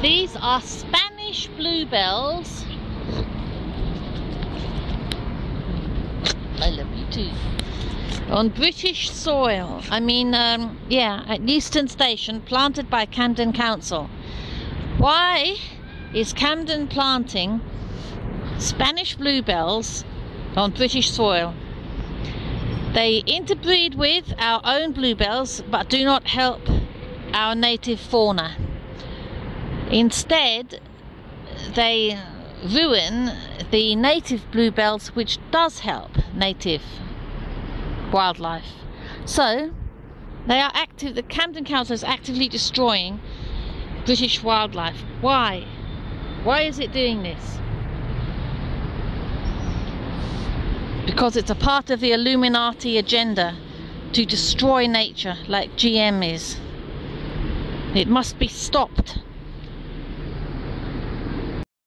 These are Spanish bluebells. I love you too. On British soil. I mean, yeah, at Euston Station, planted by Camden Council. Why is Camden planting Spanish bluebells on British soil? They interbreed with our own bluebells, but do not help our native fauna. Instead, they ruin the native bluebells, which does help native wildlife. So they are active. The Camden Council is actively destroying British wildlife. Why? Why is it doing this? Because it's a part of the Illuminati agenda to destroy nature like GM is. It must be stopped.